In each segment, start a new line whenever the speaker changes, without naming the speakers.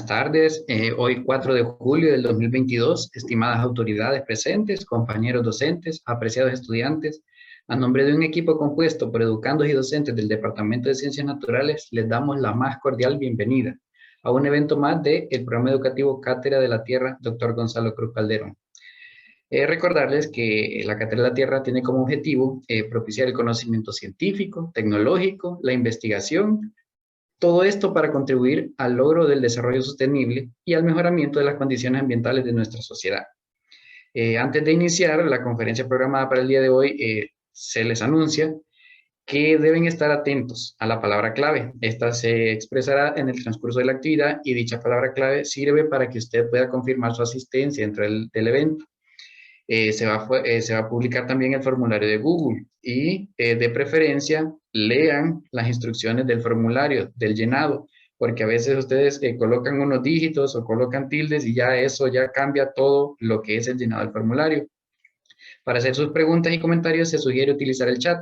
Tardes, hoy 4 de julio del 2022, estimadas autoridades presentes, compañeros docentes, apreciados estudiantes, a nombre de un equipo compuesto por educandos y docentes del Departamento de Ciencias Naturales, les damos la más cordial bienvenida a un evento más del programa educativo Cátedra de la Tierra, Dr. Gonzalo Cruz Calderón. Recordarles que la Cátedra de la Tierra tiene como objetivo propiciar el conocimiento científico, tecnológico, la investigación. Todo esto para contribuir al logro del desarrollo sostenible y al mejoramiento de las condiciones ambientales de nuestra sociedad. Antes de iniciar la conferencia programada para el día de hoy, se les anuncia que deben estar atentos a la palabra clave. Esta se expresará en el transcurso de la actividad y dicha palabra clave sirve para que usted pueda confirmar su asistencia dentro del evento. Se va a publicar también el formulario de Google y de preferencia lean las instrucciones del formulario, del llenado, porque a veces ustedes colocan unos dígitos o colocan tildes y ya eso ya cambia todo lo que es el llenado del formulario. Para hacer sus preguntas y comentarios se sugiere utilizar el chat,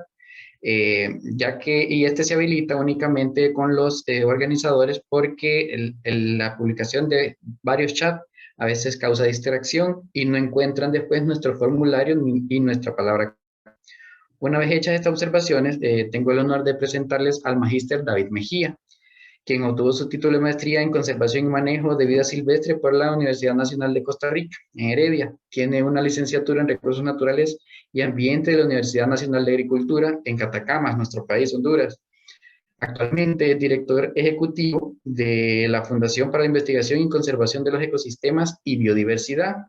y este se habilita únicamente con los organizadores porque la publicación de varios chats a veces causa distracción y no encuentran después nuestro formulario y nuestra palabra. Una vez hechas estas observaciones, tengo el honor de presentarles al magíster David Mejía, quien obtuvo su título de maestría en Conservación y Manejo de Vida Silvestre por la Universidad Nacional de Costa Rica, en Heredia. Tiene una licenciatura en Recursos Naturales y Ambiente de la Universidad Nacional de Agricultura en Catacamas, nuestro país, Honduras. Actualmente es director ejecutivo de la Fundación para la Investigación y Conservación de los Ecosistemas y Biodiversidad.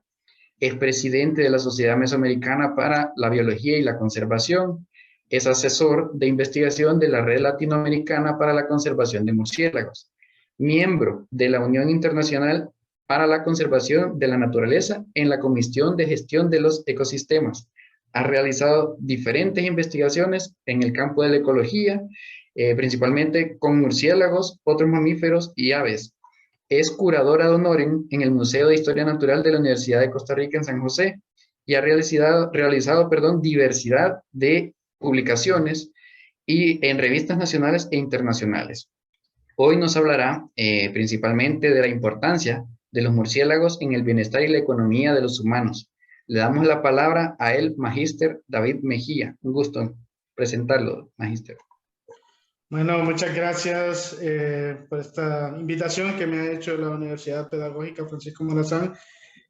Es presidente de la Sociedad Mesoamericana para la Biología y la Conservación. Es asesor de investigación de la Red Latinoamericana para la Conservación de Murciélagos. Miembro de la Unión Internacional para la Conservación de la Naturaleza en la Comisión de Gestión de los Ecosistemas. Ha realizado diferentes investigaciones en el campo de la ecología, principalmente con murciélagos, otros mamíferos y aves. Es curadora de honor en el Museo de Historia Natural de la Universidad de Costa Rica en San José y ha realizado diversidad de publicaciones y en revistas nacionales e internacionales. Hoy nos hablará principalmente de la importancia de los murciélagos en el bienestar y la economía de los humanos. Le damos la palabra a el magíster David Mejía. Un gusto presentarlo, magíster.
Bueno, muchas gracias por esta invitación que me ha hecho la Universidad Pedagógica Francisco Morazán.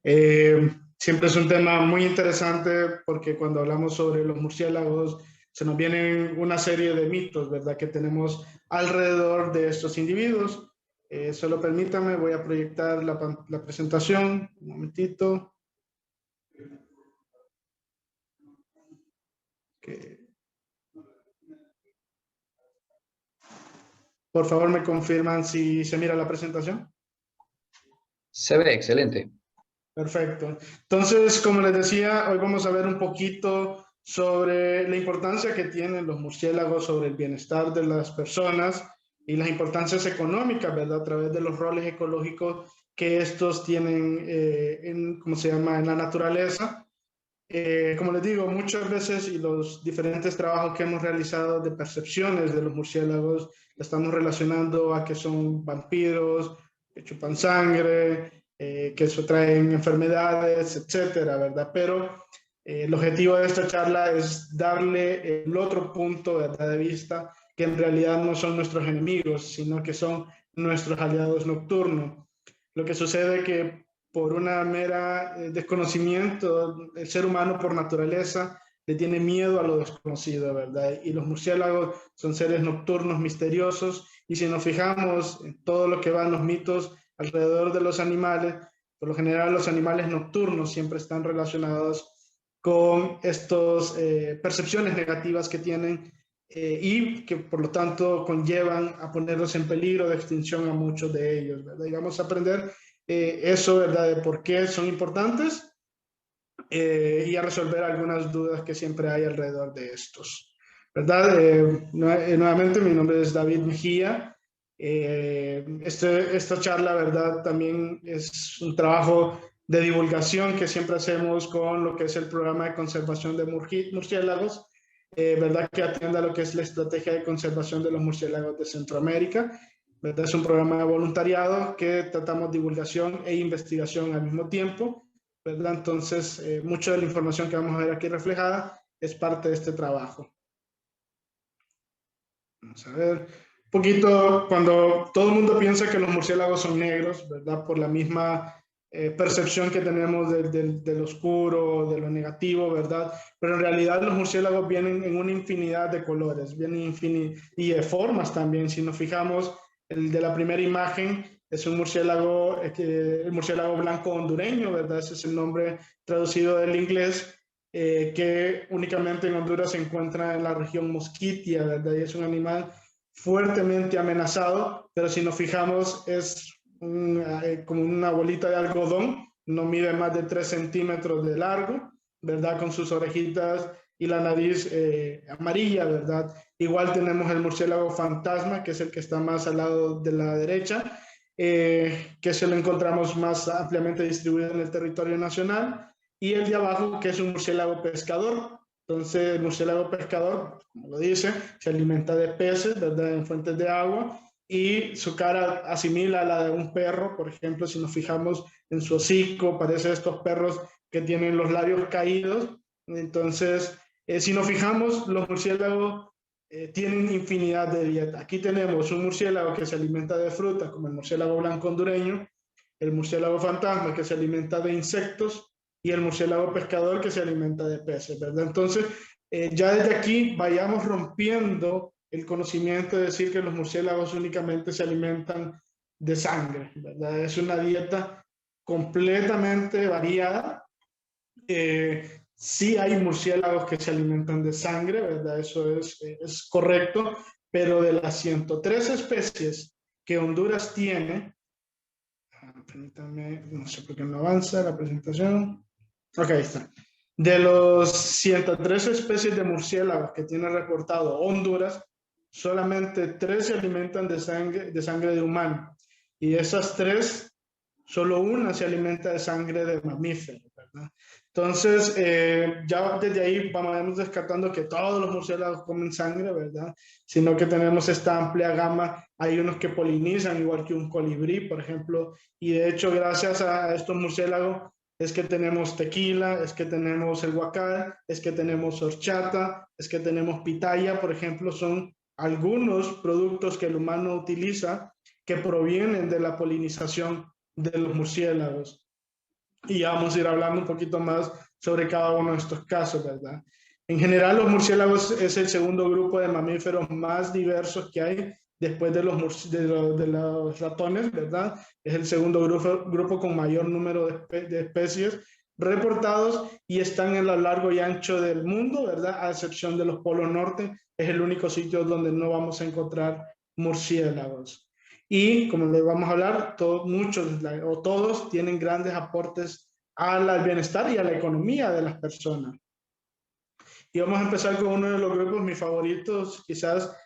Siempre es un tema muy interesante porque cuando hablamos sobre los murciélagos se nos vienen una serie de mitos, ¿verdad?, que tenemos alrededor de estos individuos. Solo permítame, voy a proyectar la presentación. Un momentito. Okay. Por favor, me confirman si se mira la presentación.
Se ve excelente.
Perfecto. Entonces, como les decía, hoy vamos a ver un poquito sobre la importancia que tienen los murciélagos sobre el bienestar de las personas y las importancias económicas, ¿verdad?, a través de los roles ecológicos que estos tienen en la naturaleza. Como les digo, muchas veces y los diferentes trabajos que hemos realizado de percepciones de los murciélagos, estamos relacionando a que son vampiros, que chupan sangre, que eso traen enfermedades, etcétera, ¿verdad? Pero el objetivo de esta charla es darle el otro punto, ¿verdad?, de vista, que en realidad no son nuestros enemigos, sino que son nuestros aliados nocturnos. Lo que sucede es que por una mera desconocimiento, el ser humano por naturaleza le tiene miedo a lo desconocido, ¿verdad? Y los murciélagos son seres nocturnos, misteriosos, y si nos fijamos en todo lo que van los mitos alrededor de los animales, por lo general los animales nocturnos siempre están relacionados con estas percepciones negativas que tienen y que por lo tanto conllevan a ponerlos en peligro de extinción a muchos de ellos, ¿verdad? Y vamos a aprender eso, ¿verdad?, de por qué son importantes y a resolver algunas dudas que siempre hay alrededor de estos, ¿verdad? Nuevamente, mi nombre es David Mejía. Esta charla, ¿verdad?, también es un trabajo de divulgación que siempre hacemos con lo que es el programa de conservación de murciélagos, ¿verdad?, que atienda lo que es la estrategia de conservación de los murciélagos de Centroamérica. ¿verdad? Es un programa de voluntariado que tratamos divulgación e investigación al mismo tiempo, ¿verdad? Entonces, mucha de la información que vamos a ver aquí reflejada es parte de este trabajo. Vamos a ver un poquito, cuando todo el mundo piensa que los murciélagos son negros, ¿verdad? Por la misma percepción que tenemos del oscuro, de lo negativo, ¿verdad? Pero en realidad los murciélagos vienen en una infinidad de colores, vienen y de formas también. Si nos fijamos, el de la primera imagen es un murciélago, el murciélago blanco hondureño, ¿verdad? Ese es el nombre traducido del inglés. Que únicamente en Honduras se encuentra en la región Mosquitia, ¿verdad? Y es un animal fuertemente amenazado, pero si nos fijamos es como una bolita de algodón, no mide más de 3 centímetros de largo, ¿verdad? Con sus orejitas y la nariz amarilla, ¿verdad? Igual tenemos el murciélago fantasma, que es el que está más al lado de la derecha, que se lo encontramos más ampliamente distribuido en el territorio nacional, y el de abajo, que es un murciélago pescador. Entonces, el murciélago pescador, como lo dice, se alimenta de peces, ¿verdad? En fuentes de agua, y su cara asimila a la de un perro. Por ejemplo, si nos fijamos en su hocico, parece estos perros que tienen los labios caídos. Entonces, si nos fijamos, los murciélagos tienen infinidad de dieta. Aquí tenemos un murciélago que se alimenta de frutas, como el murciélago blanco hondureño, el murciélago fantasma que se alimenta de insectos, y el murciélago pescador que se alimenta de peces, ¿verdad? Entonces, ya desde aquí vayamos rompiendo el conocimiento de decir que los murciélagos únicamente se alimentan de sangre, ¿verdad? Es una dieta completamente variada. Sí hay murciélagos que se alimentan de sangre, ¿verdad? Eso es correcto, pero de las 103 especies que Honduras tiene, permítanme, no sé por qué no avanza la presentación. Ok, ahí está. De los 103 especies de murciélagos que tiene reportado Honduras, solamente 3 se alimentan de sangre de humano. Y de esas 3, solo una se alimenta de sangre de mamífero, ¿verdad? Entonces, ya desde ahí vamos descartando que todos los murciélagos comen sangre, ¿verdad? Sino que tenemos esta amplia gama. Hay unos que polinizan, igual que un colibrí, por ejemplo. Y de hecho, gracias a estos murciélagos, es que tenemos tequila, es que tenemos el huacal, es que tenemos horchata, es que tenemos pitaya, por ejemplo, son algunos productos que el humano utiliza que provienen de la polinización de los murciélagos. Y ya vamos a ir hablando un poquito más sobre cada uno de estos casos, ¿verdad? En general, los murciélagos es el segundo grupo de mamíferos más diversos que hay después de los ratones, ¿verdad? Es el segundo grupo con mayor número de especies reportados, y están en lo largo y ancho del mundo, ¿verdad? A excepción de los polos norte, es el único sitio donde no vamos a encontrar murciélagos. Y como les vamos a hablar, muchos o todos tienen grandes aportes al bienestar y a la economía de las personas. Y vamos a empezar con uno de los grupos, mis favoritos, quizás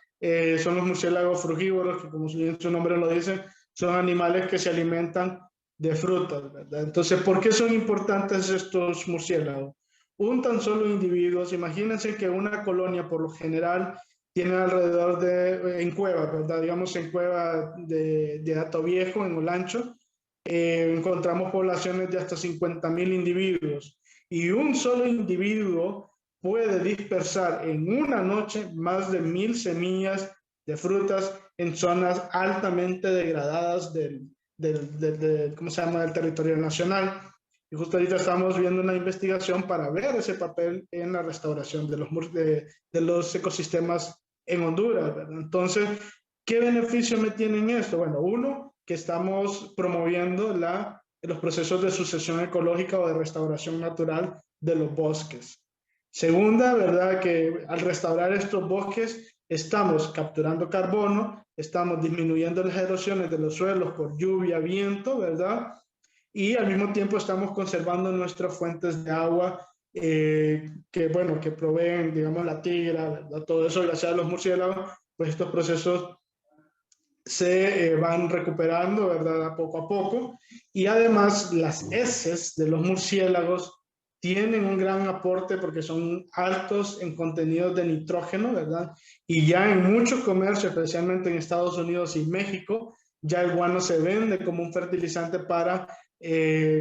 son los murciélagos frugívoros, que como su nombre lo dice, son animales que se alimentan de frutas, ¿verdad? Entonces, ¿por qué son importantes estos murciélagos? Un tan solo individuos, imagínense que una colonia por lo general tiene alrededor en cuevas, ¿verdad? Digamos en cueva de Hato Viejo, en Olancho, encontramos poblaciones de hasta 50,000 individuos, y un solo individuo puede dispersar en una noche más de 1,000 semillas de frutas en zonas altamente degradadas ¿cómo se llama?, del territorio nacional. Y justo ahorita estamos viendo una investigación para ver ese papel en la restauración de los ecosistemas en Honduras, ¿verdad? Entonces, ¿qué beneficio me tienen esto? Bueno, uno, que estamos promoviendo los procesos de sucesión ecológica o de restauración natural de los bosques. Segunda, ¿verdad?, que al restaurar estos bosques estamos capturando carbono, estamos disminuyendo las erosiones de los suelos por lluvia, viento, ¿verdad? Y al mismo tiempo estamos conservando nuestras fuentes de agua que proveen, digamos, la tigra, ¿verdad? Todo eso gracias a los murciélagos, pues estos procesos se van recuperando, ¿verdad?, poco a poco. Y además las heces de los murciélagos tienen un gran aporte porque son altos en contenidos de nitrógeno, ¿verdad? Y ya en muchos comercios, especialmente en Estados Unidos y México, ya el guano se vende como un fertilizante para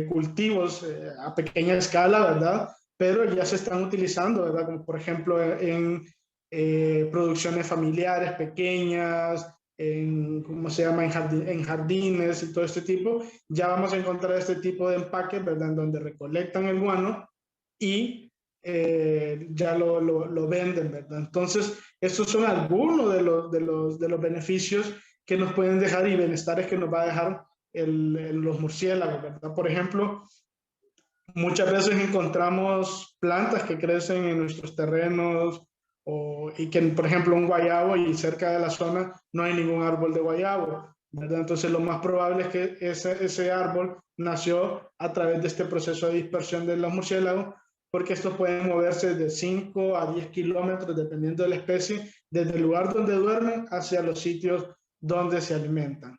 cultivos a pequeña escala, ¿verdad? Pero ya se están utilizando, ¿verdad? Como por ejemplo en producciones familiares pequeñas, ¿cómo se llama? En jardines y todo este tipo, ya vamos a encontrar este tipo de empaques, ¿verdad? En donde recolectan el guano y ya lo venden, ¿verdad? Entonces, estos son algunos de los beneficios que nos pueden dejar y bienestares que nos va a dejar los murciélagos, ¿verdad? Por ejemplo, muchas veces encontramos plantas que crecen en nuestros terrenos y que, por ejemplo, un guayabo y cerca de la zona no hay ningún árbol de guayabo, ¿verdad? Entonces, lo más probable es que ese árbol nació a través de este proceso de dispersión de los murciélagos, porque estos pueden moverse de 5 a 10 kilómetros, dependiendo de la especie, desde el lugar donde duermen hacia los sitios donde se alimentan.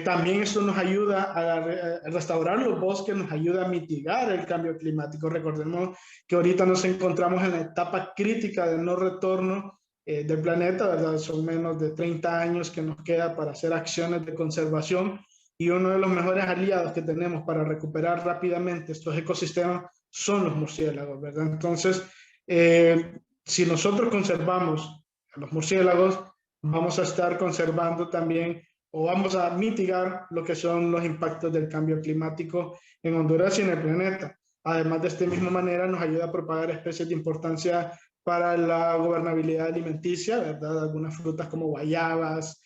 También esto nos ayuda a restaurar los bosques, nos ayuda a mitigar el cambio climático. Recordemos que ahorita nos encontramos en la etapa crítica de no retorno del planeta, ¿verdad? Son menos de 30 años que nos queda para hacer acciones de conservación y uno de los mejores aliados que tenemos para recuperar rápidamente estos ecosistemas son los murciélagos, ¿verdad? Entonces, si nosotros conservamos a los murciélagos, vamos a estar conservando también o vamos a mitigar lo que son los impactos del cambio climático en Honduras y en el planeta. Además, de esta misma manera, nos ayuda a propagar especies de importancia para la gobernabilidad alimenticia, ¿verdad? Algunas frutas como guayabas,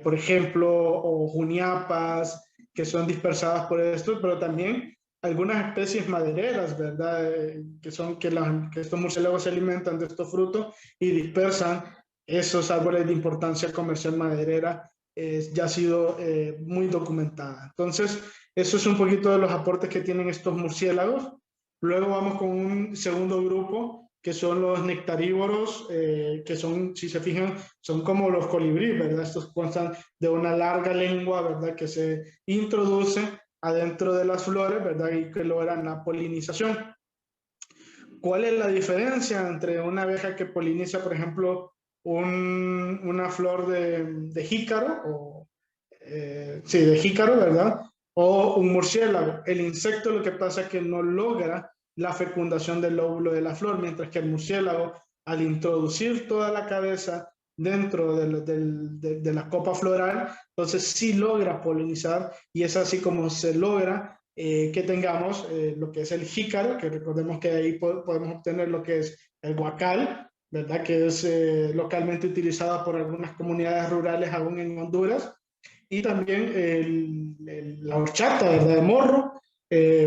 por ejemplo, o juniapas, que son dispersadas por esto, pero también algunas especies madereras, ¿verdad? Que estos murciélagos se alimentan de estos frutos y dispersan esos árboles de importancia comercial maderera ya ha sido muy documentada. Entonces, eso es un poquito de los aportes que tienen estos murciélagos. Luego vamos con un segundo grupo, que son los nectarívoros, que son, si se fijan, son como los colibríes, ¿verdad? Estos constan de una larga lengua, ¿verdad? Que se introduce adentro de las flores, ¿verdad? Y que logran la polinización. ¿Cuál es la diferencia entre una abeja que poliniza, por ejemplo, una flor de jícaro, sí, de jícaro, ¿verdad? O un murciélago. El insecto lo que pasa es que no logra la fecundación del lóbulo de la flor, mientras que el murciélago, al introducir toda la cabeza dentro de la copa floral, entonces sí logra polinizar y es así como se logra que tengamos lo que es el jícaro, que recordemos que ahí podemos obtener lo que es el guacal, ¿verdad? Que es localmente utilizada por algunas comunidades rurales aún en Honduras, y también la horchata, ¿verdad? De morro,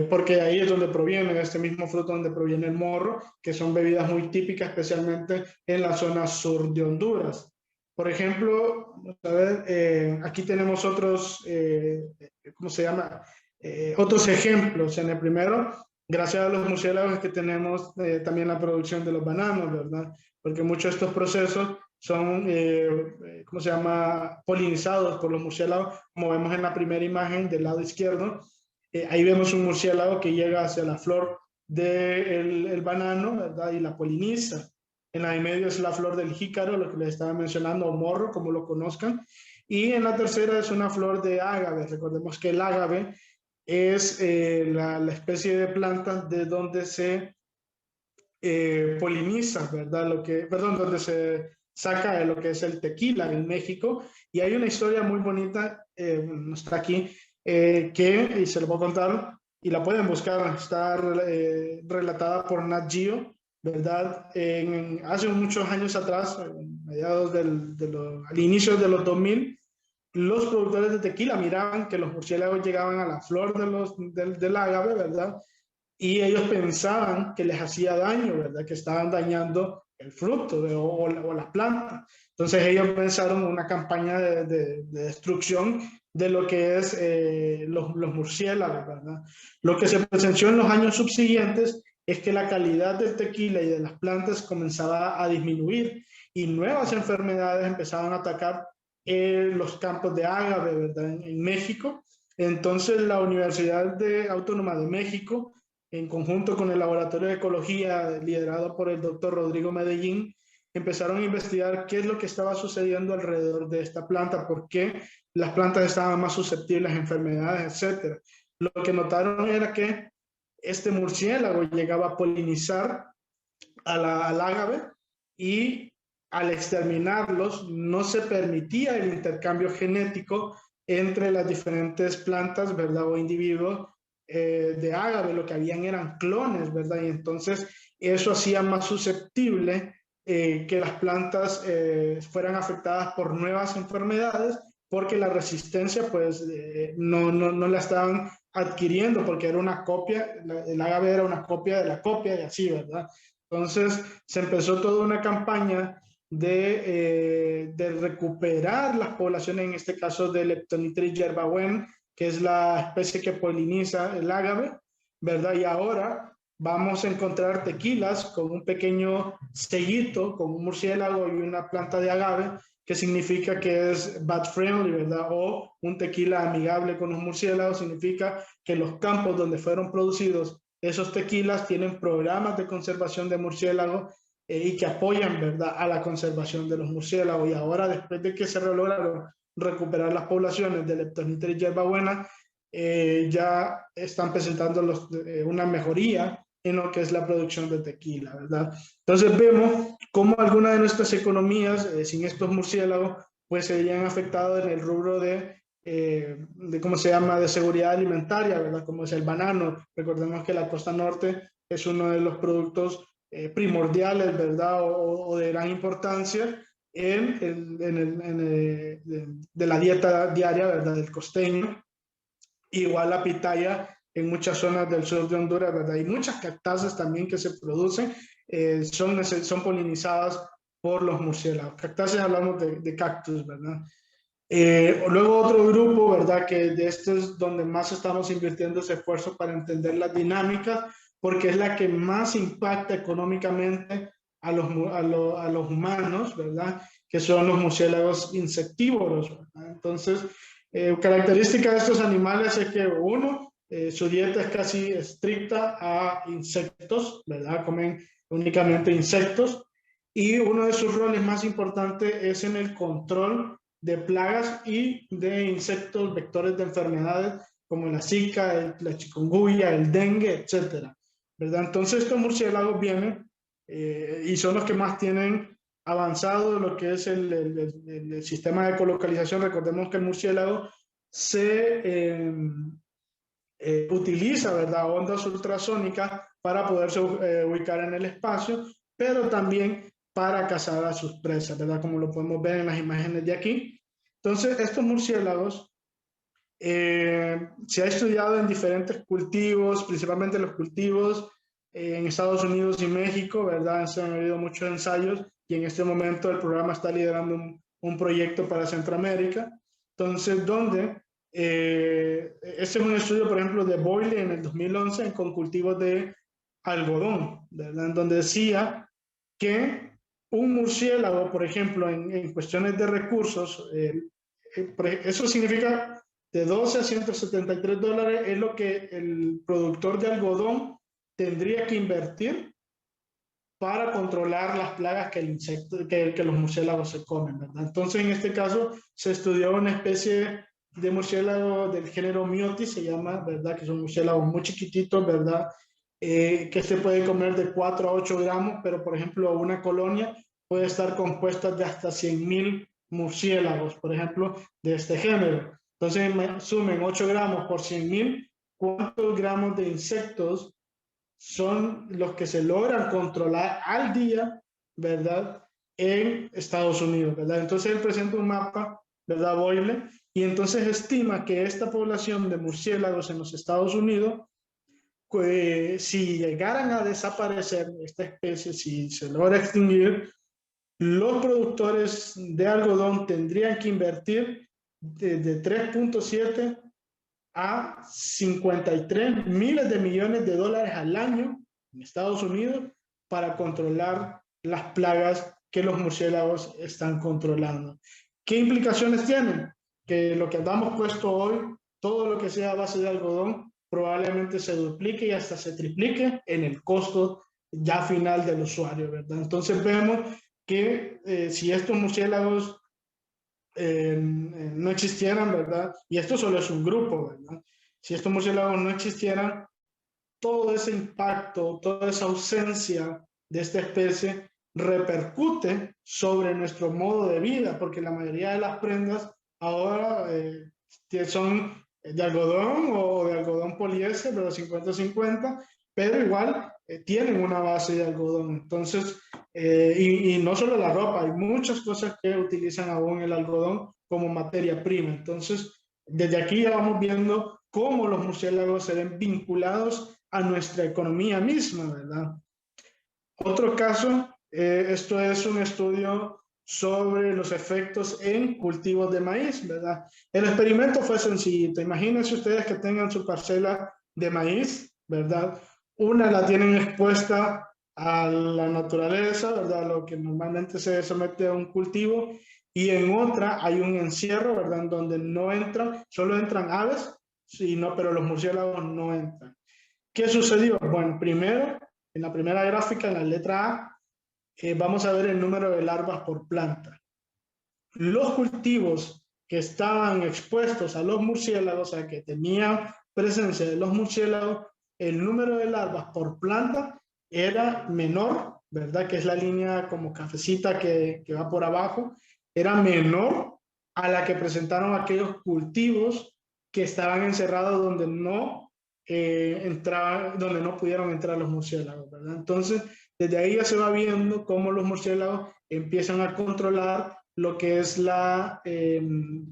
porque ahí es donde proviene, de este mismo fruto donde proviene el morro, que son bebidas muy típicas, especialmente en la zona sur de Honduras. Por ejemplo, a ver, aquí tenemos otros, ¿cómo se llama? Otros ejemplos. En el primero, gracias a los murciélagos que tenemos también la producción de los bananos, ¿verdad? Porque muchos de estos procesos son, ¿cómo se llama?, polinizados por los murciélagos, como vemos en la primera imagen del lado izquierdo. Ahí vemos un murciélago que llega hacia la flor del banano, ¿verdad? Y la poliniza. En la de medio es la flor del jícaro, lo que les estaba mencionando, o morro, como lo conozcan. Y en la tercera es una flor de ágave. Recordemos que el ágave es la especie de planta de donde se poliniza, ¿verdad? Perdón, donde se saca de lo que es el tequila en México. Y hay una historia muy bonita, no está aquí, y se lo voy a contar, y la pueden buscar, está relatada por Nat Geo, ¿verdad? Hace muchos años atrás, mediados al inicio de los 2000, los productores de tequila miraban que los murciélagos llegaban a la flor del ágave, ¿verdad? Y ellos pensaban que les hacía daño, ¿verdad? Que estaban dañando el fruto o la planta. Entonces ellos pensaron en una campaña de destrucción de lo que es los murciélagos, ¿verdad? Lo que se presenció en los años subsiguientes es que la calidad del tequila y de las plantas comenzaba a disminuir y nuevas enfermedades empezaban a atacar los campos de ágave, ¿verdad? En México, Entonces la Autónoma de México, en conjunto con el Laboratorio de Ecología liderado por el doctor Rodrigo Medellín, empezaron a investigar qué es lo que estaba sucediendo alrededor de esta planta, por qué las plantas estaban más susceptibles a enfermedades, etc. Lo que notaron era que este murciélago llegaba a polinizar al ágave y al exterminarlos no se permitía el intercambio genético entre las diferentes plantas, ¿verdad? O individuos de ágave, lo que habían eran clones, ¿verdad? Y entonces eso hacía más susceptible que las plantas fueran afectadas por nuevas enfermedades, porque la resistencia pues no la estaban adquiriendo, porque era una copia, el ágave era una copia de la copia y así, ¿verdad? Entonces se empezó toda una campaña de recuperar las poblaciones, en este caso de Leptonitris yerbabuena, que es la especie que poliniza el ágave, ¿verdad? Y ahora vamos a encontrar tequilas con un pequeño sellito, con un murciélago y una planta de agave, que significa que es bat friendly, ¿verdad? O un tequila amigable con los murciélagos, significa que los campos donde fueron producidos esos tequilas tienen programas de conservación de murciélagos y que apoyan, ¿verdad?, a la conservación de los murciélagos. Y ahora, después de que se lograron recuperar las poblaciones de Leptonitris yerbabuena, ya están presentando una mejoría en lo que es la producción de tequila, ¿verdad? Entonces vemos cómo algunas de nuestras economías, sin estos murciélagos, pues se verían afectados en el rubro de cómo se llama, de seguridad alimentaria, ¿verdad? Como es el banano. Recordemos que la costa norte es uno de los productos primordiales, ¿verdad? O de gran importancia de la dieta diaria, ¿verdad? Del costeño. Igual la pitaya en muchas zonas del sur de Honduras, ¿verdad? Hay muchas cactáceas también que se producen, son polinizadas por los murciélagos. Cactáceas hablamos de cactus, ¿verdad? Luego otro grupo, ¿verdad? Que de este es donde más estamos invirtiendo ese esfuerzo para entender las dinámicas, porque es la que más impacta económicamente a los humanos, ¿verdad? Que son los murciélagos insectívoros, ¿verdad? Entonces, característica de estos animales es que uno, su dieta es casi estricta a insectos, ¿verdad? Comen únicamente insectos, y uno de sus roles más importantes es en el control de plagas y de insectos vectores de enfermedades como la zika, la chikungunya, el dengue, etcétera, ¿verdad? Entonces estos murciélagos vienen y son los que más tienen avanzado lo que es el sistema de ecolocalización. Recordemos que el murciélago se utiliza, ¿verdad?, ondas ultrasónicas para poderse ubicar en el espacio, pero también para cazar a sus presas, ¿verdad? Como lo podemos ver en las imágenes de aquí. Entonces, estos murciélagos se ha estudiado en diferentes cultivos, principalmente los cultivos en Estados Unidos y México, ¿verdad? Se han habido muchos ensayos y en este momento el programa está liderando un proyecto para Centroamérica. Entonces, donde este es un estudio, por ejemplo, de Boyle en el 2011 con cultivos de algodón, ¿verdad? En donde decía que un murciélago, por ejemplo, en cuestiones de recursos, eso significa de 12 a $173 es lo que el productor de algodón tendría que invertir para controlar las plagas que, que los murciélagos se comen, ¿verdad? Entonces, en este caso, se estudió una especie de murciélago del género Myotis, se llama, ¿verdad? Que son murciélagos muy chiquititos, ¿verdad? Que se puede comer de 4 a 8 gramos, pero, por ejemplo, una colonia puede estar compuesta de hasta 100.000 murciélagos, por ejemplo, de este género. Entonces, sumen 8 gramos por 100.000, ¿cuántos gramos de insectos son los que se logran controlar al día, ¿verdad?, en Estados Unidos, ¿verdad? Entonces él presenta un mapa, ¿verdad?, Boyle, y entonces estima que esta población de murciélagos en los Estados Unidos, pues, si llegaran a desaparecer esta especie, si se logra extinguir, los productores de algodón tendrían que invertir de 3.7 a 53 miles de millones de dólares al año en Estados Unidos para controlar las plagas que los murciélagos están controlando. ¿Qué implicaciones tienen? Que lo que andamos puesto hoy, todo lo que sea a base de algodón probablemente se duplique y hasta se triplique en el costo ya final del usuario, ¿verdad? Entonces vemos que si estos murciélagos no existieran, ¿verdad? Y esto solo es un grupo, ¿verdad? Si estos murciélagos no existieran, todo ese impacto, toda esa ausencia de esta especie repercute sobre nuestro modo de vida, porque la mayoría de las prendas ahora son de algodón o de algodón poliéster, pero 50-50, pero igual tienen una base de algodón. Entonces, y no solo la ropa, hay muchas cosas que utilizan aún el algodón como materia prima. Entonces, desde aquí ya vamos viendo cómo los murciélagos se ven vinculados a nuestra economía misma, ¿verdad? Otro caso, esto es un estudio sobre los efectos en cultivos de maíz, ¿verdad? El experimento fue sencillito. Imagínense ustedes que tengan su parcela de maíz, ¿verdad? Una la tienen expuesta a la naturaleza, ¿verdad? Lo que normalmente se somete a un cultivo, y en otra hay un encierro, ¿verdad? En donde no entran, solo entran aves, sí, no, pero los murciélagos no entran. ¿Qué sucedió? Bueno, primero, en la primera gráfica, en la letra A, vamos a ver el número de larvas por planta. Los cultivos que estaban expuestos a los murciélagos, o sea, que tenían presencia de los murciélagos, el número de larvas por planta era menor, ¿verdad? Que es la línea como cafecita que va por abajo, era menor a la que presentaron aquellos cultivos que estaban encerrados donde no donde no pudieron entrar los murciélagos, ¿verdad? Entonces, desde ahí ya se va viendo cómo los murciélagos empiezan a controlar lo que es el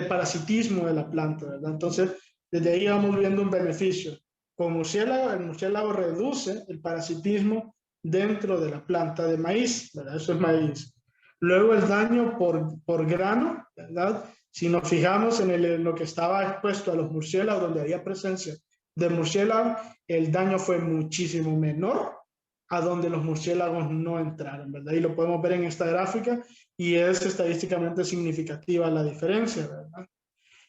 parasitismo de la planta, ¿verdad? Entonces, desde ahí vamos viendo un beneficio. Con murciélago, el murciélago reduce el parasitismo dentro de la planta de maíz, ¿verdad? Eso es maíz. Luego el daño por grano, ¿verdad? Si nos fijamos en lo que estaba expuesto a los murciélagos, donde había presencia de murciélago, el daño fue muchísimo menor a donde los murciélagos no entraron, ¿verdad? Y lo podemos ver en esta gráfica y es estadísticamente significativa la diferencia, ¿verdad?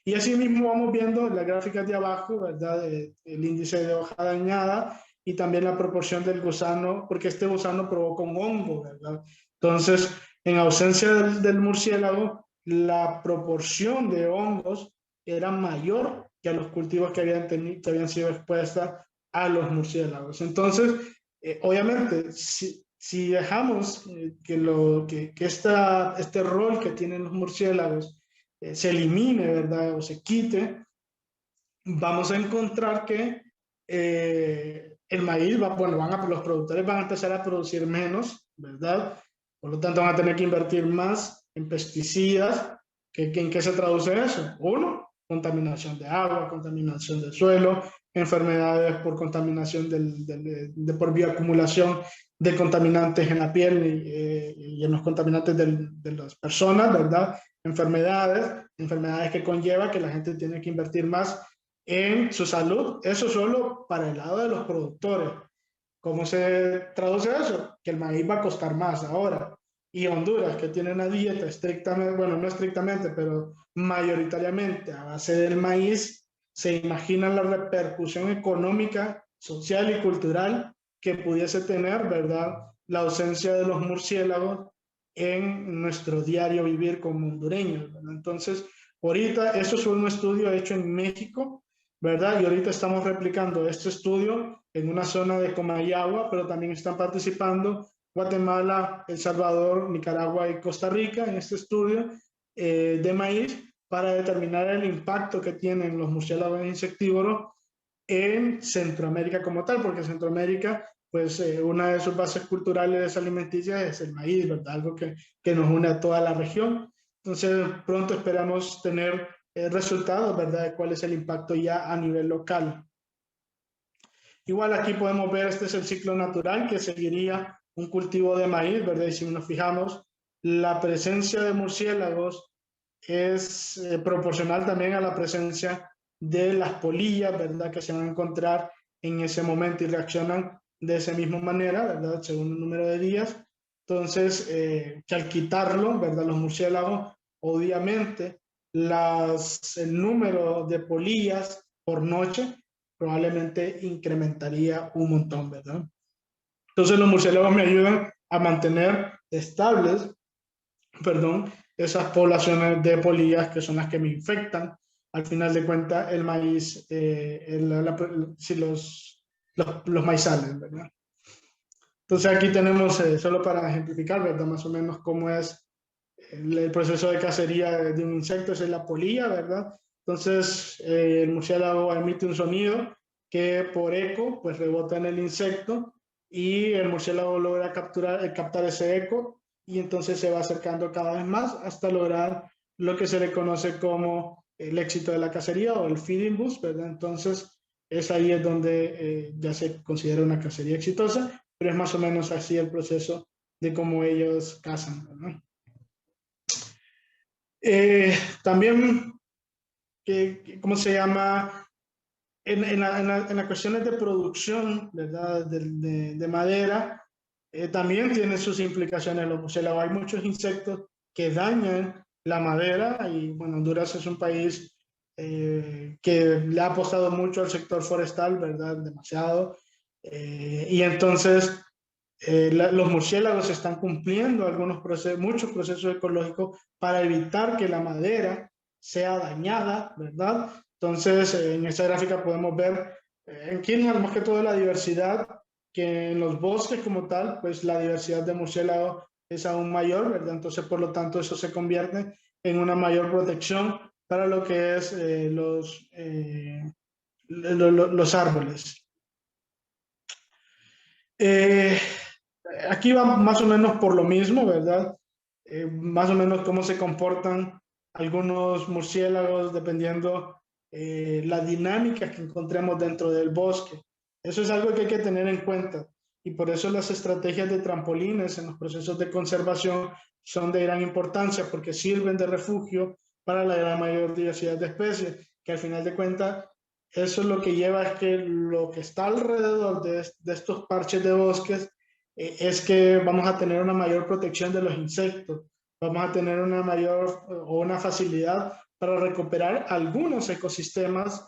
Y así mismo vamos viendo las gráficas de abajo, ¿verdad? El índice de hoja dañada y también la proporción del gusano, porque este gusano provoca un hongo, ¿verdad? Entonces, en ausencia del murciélago, la proporción de hongos era mayor que a los cultivos que habían sido expuestas a los murciélagos. Entonces, obviamente, si dejamos este rol que tienen los murciélagos se elimine, ¿verdad? O se quite, vamos a encontrar que el maíz, los productores van a empezar a producir menos, ¿verdad? Por lo tanto, van a tener que invertir más en pesticidas. ¿En qué se traduce eso? Uno, contaminación de agua, contaminación del suelo, enfermedades por contaminación por bioacumulación de contaminantes en la piel y en los contaminantes de las personas, ¿verdad? Enfermedades que conlleva que la gente tiene que invertir más en su salud. Eso solo para el lado de los productores. ¿Cómo se traduce eso? Que el maíz va a costar más ahora. Y Honduras, que tiene una dieta estrictamente, bueno, no estrictamente, pero mayoritariamente a base del maíz, se imaginan la repercusión económica, social y cultural que pudiese tener, ¿verdad? La ausencia de los murciélagos en nuestro diario vivir como hondureños, ¿verdad? Entonces, ahorita, eso es un estudio hecho en México, ¿verdad? Y ahorita estamos replicando este estudio en una zona de Comayagua, pero también están participando Guatemala, El Salvador, Nicaragua y Costa Rica en este estudio de maíz para determinar el impacto que tienen los murciélagos insectívoros en Centroamérica como tal, porque Centroamérica, pues una de sus bases culturales alimenticias es el maíz, ¿verdad? Algo que nos une a toda la región. Entonces, pronto esperamos tener resultados, ¿verdad? De cuál es el impacto ya a nivel local. Igual aquí podemos ver, este es el ciclo natural que seguiría un cultivo de maíz, ¿verdad? Y si nos fijamos, la presencia de murciélagos es proporcional también a la presencia de las polillas, ¿verdad? Que se van a encontrar en ese momento y reaccionan de esa misma manera, ¿verdad? Según el número de días. Entonces, que al quitarlo, ¿verdad? Los murciélagos, obviamente, el número de polillas por noche probablemente incrementaría un montón, ¿verdad? Entonces los murciélagos me ayudan a mantener estables, perdón, esas poblaciones de polillas que son las que me infectan. Al final de cuentas, el maíz, si los maizales, ¿verdad? Entonces aquí tenemos, solo para ejemplificar, ¿verdad? Más o menos cómo es el proceso de cacería de un insecto, esa es la polilla, ¿verdad? Entonces el murciélago emite un sonido que por eco pues rebota en el insecto y el murciélago logra captar ese eco y entonces se va acercando cada vez más hasta lograr lo que se le conoce como el éxito de la cacería o el feeding boost, ¿verdad? Entonces es ahí es donde ya se considera una cacería exitosa, pero es más o menos así el proceso de cómo ellos cazan, ¿verdad? También, ¿cómo se llama? En las cuestiones de producción, ¿verdad? De madera, también tiene sus implicaciones los murciélagos. Hay muchos insectos que dañan la madera y, bueno, Honduras es un país que le ha apostado mucho al sector forestal, ¿verdad? Demasiado. Y entonces los murciélagos están cumpliendo muchos procesos ecológicos para evitar que la madera sea dañada, ¿verdad? Entonces, en esta gráfica podemos ver, aquí más que todo la diversidad, que en los bosques como tal, pues la diversidad de murciélagos es aún mayor, ¿verdad? Entonces, por lo tanto, eso se convierte en una mayor protección para lo que es los árboles. Eh, Aquí va más o menos por lo mismo, ¿verdad? Más o menos cómo se comportan algunos murciélagos dependiendo la dinámica que encontremos dentro del bosque. Eso es algo que hay que tener en cuenta y por eso las estrategias de trampolines en los procesos de conservación son de gran importancia porque sirven de refugio para la gran mayor diversidad de especies, que al final de cuentas eso lo que lleva es que lo que está alrededor de estos parches de bosques es que vamos a tener una mayor protección de los insectos, vamos a tener una mayor o una facilidad para recuperar algunos ecosistemas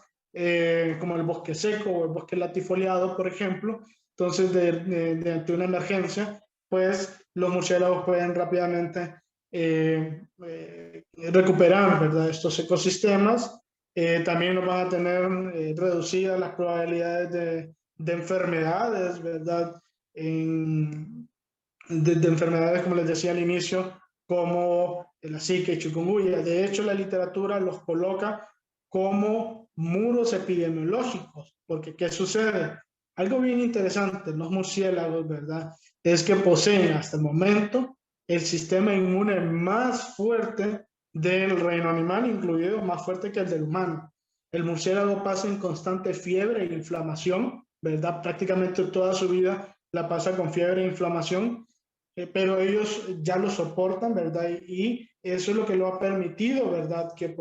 como el bosque seco o el bosque latifoliado, por ejemplo. Entonces, ante una emergencia, pues los murciélagos pueden rápidamente recuperar, ¿verdad?, estos ecosistemas. También nos van a tener reducidas las probabilidades de enfermedades, ¿verdad? De enfermedades, como les decía al inicio, como la Zika y chikungunya. De hecho, la literatura los coloca como muros epidemiológicos, porque ¿qué sucede? Algo bien interesante, los murciélagos, ¿verdad? Es que poseen hasta el momento el sistema inmune más fuerte del reino animal, incluido más fuerte que el del humano. El murciélago pasa en constante fiebre e inflamación, ¿verdad? Prácticamente toda su vida la pasa con fiebre e inflamación, pero ellos ya lo soportan, ¿verdad? Y eso es lo que lo ha permitido, ¿verdad? Que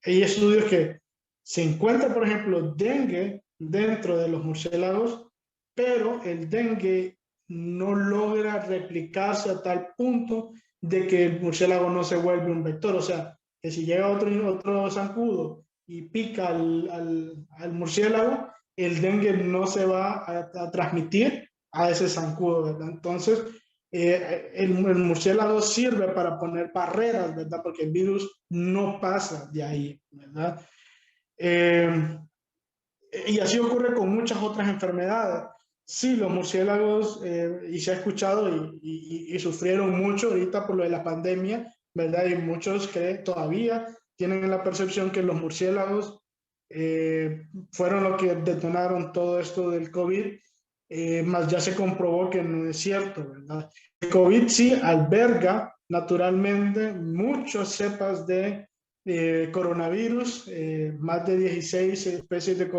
hay estudios que se encuentra, por ejemplo, dengue dentro de los murciélagos, pero el dengue no logra replicarse a tal punto de que el murciélago no se vuelve un vector. O sea, que si llega otro zancudo y pica al murciélago, el dengue no se va a transmitir a ese zancudo, ¿verdad? Entonces, el murciélago sirve para poner barreras, ¿verdad? Porque el virus no pasa de ahí, ¿verdad? Y así ocurre con muchas otras enfermedades. Sí, los murciélagos, y se ha escuchado, y sufrieron mucho ahorita por lo de la pandemia, ¿verdad? Y muchos que todavía tienen la percepción que los murciélagos fueron los que detonaron todo esto del COVID, más ya se comprobó que no es cierto, ¿verdad? El COVID sí alberga naturalmente muchas cepas de coronavirus, más de 16 especies de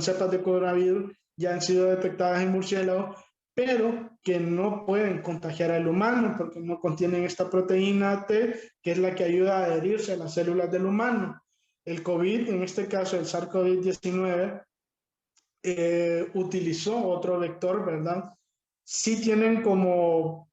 cepas de coronavirus ya han sido detectadas en murciélagos, pero que no pueden contagiar al humano porque no contienen esta proteína T, que es la que ayuda a adherirse a las células del humano. El COVID, en este caso el SARS-CoV-19, utilizó otro vector, ¿verdad? Sí tienen como,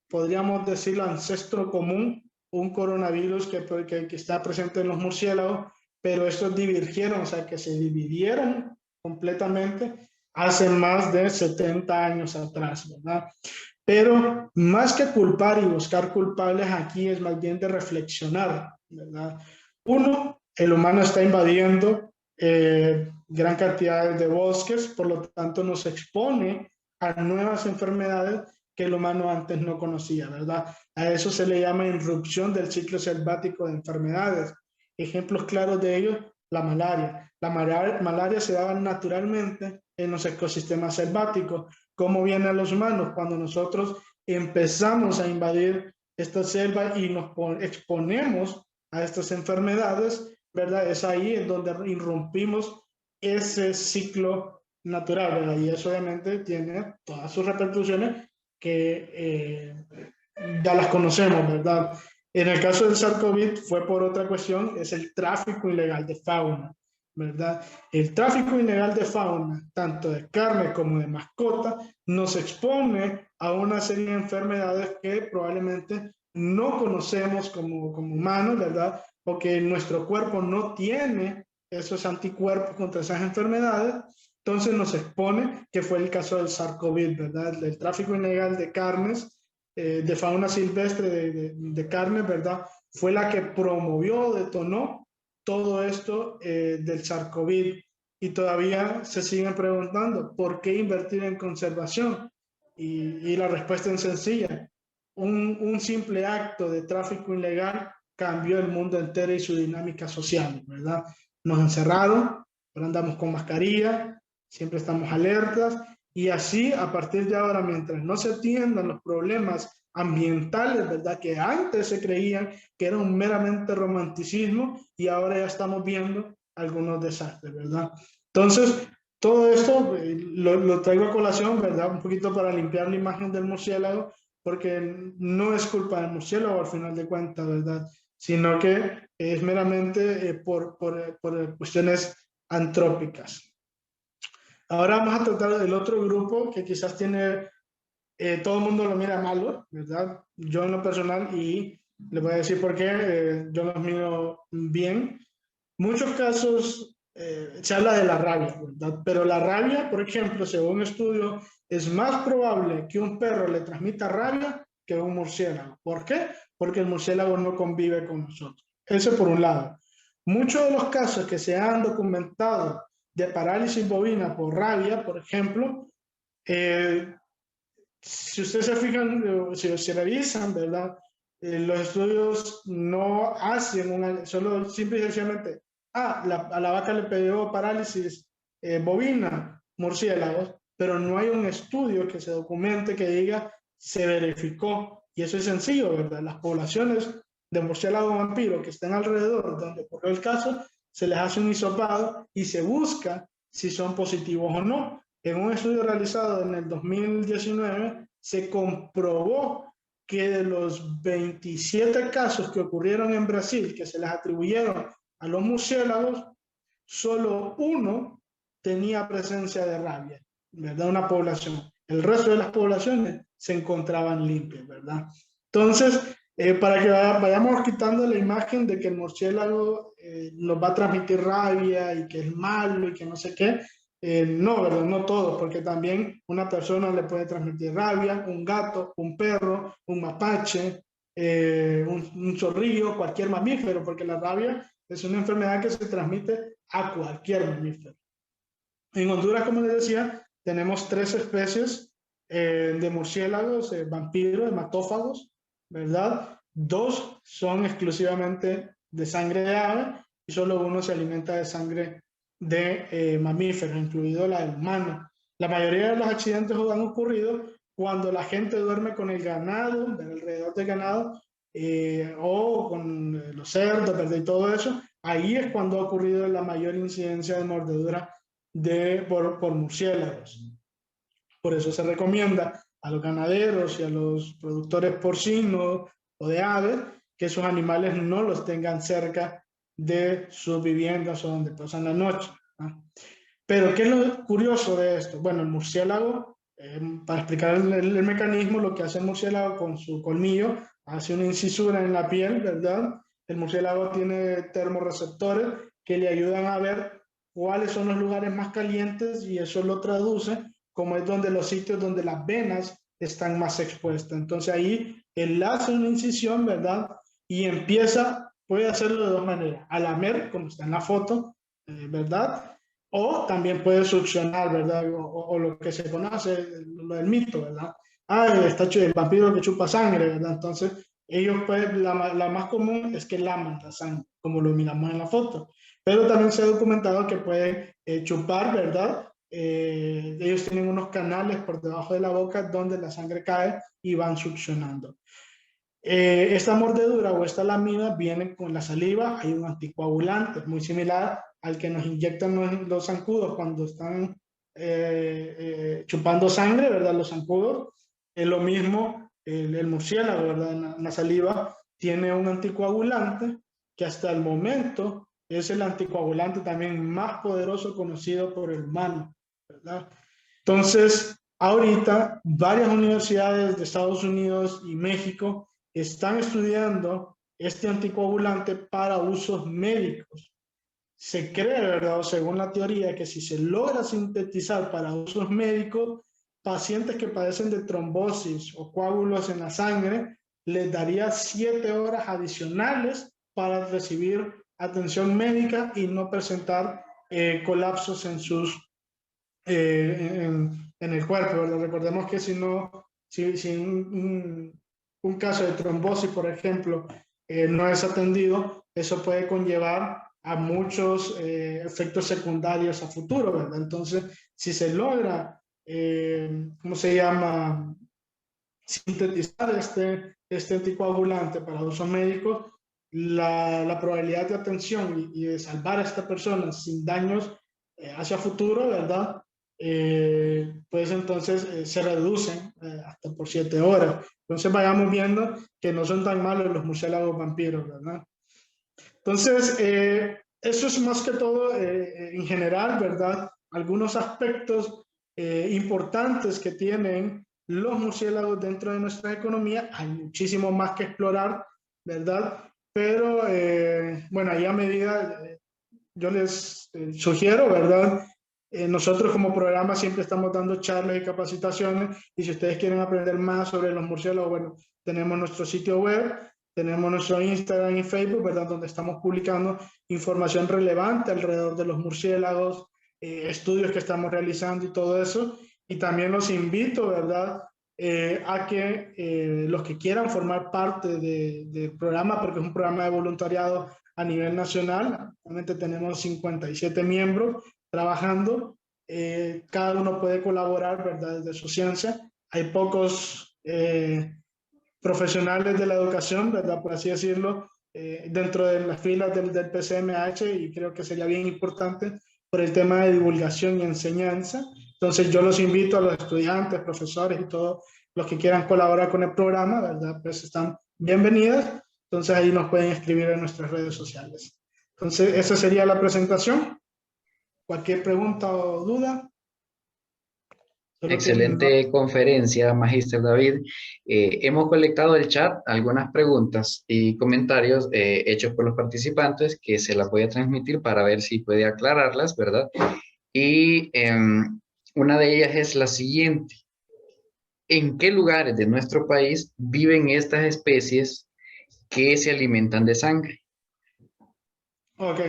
podríamos decirlo, ancestro común, un coronavirus que está presente en los murciélagos, pero estos divergieron, o sea, que se dividieron completamente hace más de 70 años atrás, ¿verdad? Pero más que culpar y buscar culpables aquí es más bien de reflexionar, ¿verdad? Uno, el humano está invadiendo gran cantidad de bosques, por lo tanto nos expone a nuevas enfermedades que el humano antes no conocía, ¿verdad? A eso se le llama irrupción del ciclo selvático de enfermedades. Ejemplos claros de ello, la malaria. La malaria se daba naturalmente en los ecosistemas selváticos. ¿Cómo viene a los humanos? Cuando nosotros empezamos a invadir esta selva y nos exponemos a estas enfermedades, ¿verdad? Es ahí en donde irrumpimos ese ciclo natural, ¿verdad? Y eso obviamente tiene todas sus repercusiones que ya las conocemos, ¿verdad? En el caso del SARS-CoV fue por otra cuestión, es el tráfico ilegal de fauna, ¿verdad? El tráfico ilegal de fauna, tanto de carne como de mascota, nos expone a una serie de enfermedades que probablemente no conocemos como humanos, ¿verdad? Porque nuestro cuerpo no tiene esos anticuerpos contra esas enfermedades, entonces nos expone, que fue el caso del SARS-CoV, ¿verdad? El tráfico ilegal de carnes, de fauna silvestre, de carne, ¿verdad? Fue la que promovió, detonó todo esto del SARS-CoV. Y todavía se siguen preguntando, ¿por qué invertir en conservación? Y la respuesta es sencilla. Un simple acto de tráfico ilegal cambió el mundo entero y su dinámica social, ¿verdad? Nos encerraron, ahora andamos con mascarilla, siempre estamos alertas, y así a partir de ahora, mientras no se atiendan los problemas ambientales, ¿verdad? Que antes se creían que era un meramente romanticismo y ahora ya estamos viendo algunos desastres, ¿verdad? Entonces, todo esto lo traigo a colación, ¿verdad? Un poquito para limpiar la imagen del murciélago, porque no es culpa del murciélago al final de cuentas, ¿verdad? Sino que es meramente por cuestiones antrópicas. Ahora vamos a tratar del otro grupo que quizás tiene, todo el mundo lo mira malo, ¿verdad? Yo en lo personal, y le voy a decir por qué, yo los miro bien. Muchos casos se habla de la rabia, ¿verdad? Pero la rabia, por ejemplo, según un estudio, es más probable que un perro le transmita rabia que un murciélago. ¿Por qué? Porque el murciélago no convive con nosotros. Eso por un lado. Muchos de los casos que se han documentado de parálisis bovina por rabia, por ejemplo, eh, si ustedes se fijan, si revisan, ¿verdad? Los estudios no hacen solo simple y sencillamente, a la vaca le pegó parálisis bovina, murciélagos, pero no hay un estudio que se documente que diga se verificó. Y eso es sencillo, ¿verdad? Las poblaciones de murciélago vampiro que están alrededor donde ocurrió el caso, se les hace un hisopado y se busca si son positivos o no. En un estudio realizado en el 2019 se comprobó que de los 27 casos que ocurrieron en Brasil, que se les atribuyeron a los murciélagos, solo uno tenía presencia de rabia, ¿verdad? Una población. El resto de las poblaciones se encontraban limpias, ¿verdad? Entonces, para que vayamos quitando la imagen de que el murciélago nos va a transmitir rabia y que es malo y que no sé qué, no, ¿verdad? No todos, porque también una persona le puede transmitir rabia, un gato, un perro, un mapache, un zorrillo, cualquier mamífero, porque la rabia es una enfermedad que se transmite a cualquier mamífero. En Honduras, como les decía, tenemos 3 especies de murciélagos, vampiros, hematófagos, ¿verdad? 2 son exclusivamente de sangre de ave y solo uno se alimenta de sangre de mamíferos, incluido la del humano. La mayoría de los accidentes han ocurrido cuando la gente duerme con el ganado, alrededor del ganado, o con los cerdos, ¿verdad? Y todo eso. Ahí es cuando ha ocurrido la mayor incidencia de mordedura por murciélagos. Por eso se recomienda a los ganaderos y a los productores porcinos o de aves que esos animales no los tengan cerca de sus viviendas o donde pasan la noche, ¿no? Pero ¿qué es lo curioso de esto? Bueno, el murciélago, para explicar el mecanismo, lo que hace el murciélago con su colmillo, hace una incisura en la piel, ¿verdad? El murciélago tiene termorreceptores que le ayudan a ver cuáles son los lugares más calientes y eso lo traduce como es donde los sitios donde las venas están más expuestas. Entonces ahí él hace una incisión, ¿verdad? Y empieza, puede hacerlo de dos maneras, a lamer, como está en la foto, ¿verdad? O también puede succionar, ¿verdad? O lo que se conoce, lo del mito, ¿verdad? Ah, está el vampiro que chupa sangre, ¿verdad? Entonces, ellos, pues, la más común es que laman la sangre, como lo miramos en la foto. Pero también se ha documentado que pueden chupar, ¿verdad? Ellos tienen unos canales por debajo de la boca donde la sangre cae y van succionando. Esta mordedura o esta lamida viene con la saliva, hay un anticoagulante muy similar al que nos inyectan los zancudos cuando están chupando sangre, ¿verdad? Los zancudos. Es lo mismo el murciélago, ¿verdad? En la saliva tiene un anticoagulante que hasta el momento es el anticoagulante también más poderoso conocido por el humano, ¿verdad? Entonces, ahorita varias universidades de Estados Unidos y México están estudiando este anticoagulante para usos médicos. Se cree, ¿verdad? Según la teoría, que si se logra sintetizar para usos médicos, pacientes que padecen de trombosis o coágulos en la sangre, les daría 7 horas adicionales para recibir atención médica y no presentar colapsos en sus en el cuerpo, ¿verdad? Recordemos que si no, si un caso de trombosis, por ejemplo, no es atendido, eso puede conllevar a muchos efectos secundarios a futuro, ¿verdad? Entonces, si se logra, ¿cómo se llama? Sintetizar este anticoagulante para usos médicos, la probabilidad de atención y de salvar a esta persona sin daños hacia futuro, ¿verdad? Pues entonces se reducen hasta por 7 horas. Entonces vayamos viendo que no son tan malos los murciélagos vampiros, ¿verdad? Entonces, eso es más que todo en general, ¿verdad? Algunos aspectos importantes que tienen los murciélagos dentro de nuestra economía. Hay muchísimo más que explorar, ¿verdad? Pero, bueno, ahí a medida, yo les sugiero, ¿verdad? Nosotros como programa siempre estamos dando charlas y capacitaciones y si ustedes quieren aprender más sobre los murciélagos, bueno, tenemos nuestro sitio web, tenemos nuestro Instagram y Facebook, ¿verdad? Donde estamos publicando información relevante alrededor de los murciélagos, estudios que estamos realizando y todo eso. Y también los invito, ¿verdad? A que los que quieran formar parte del programa, porque es un programa de voluntariado a nivel nacional, actualmente tenemos 57 miembros trabajando, cada uno puede colaborar, ¿verdad? Desde su ciencia. Hay pocos profesionales de la educación, ¿verdad? Por así decirlo, dentro de las filas del PCMH y creo que sería bien importante por el tema de divulgación y enseñanza. Entonces yo los invito a los estudiantes, profesores y todos los que quieran colaborar con el programa, ¿verdad? Pues están bienvenidas. Entonces ahí nos pueden escribir en nuestras redes sociales. Entonces esa sería la presentación. Cualquier pregunta o duda.
Excelente conferencia, Magíster David. Hemos colectado del chat algunas preguntas y comentarios hechos por los participantes que se las voy a transmitir para ver si puede aclararlas, ¿verdad? Y una de ellas es la siguiente. ¿En qué lugares de nuestro país viven estas especies que se alimentan de sangre?
Ok.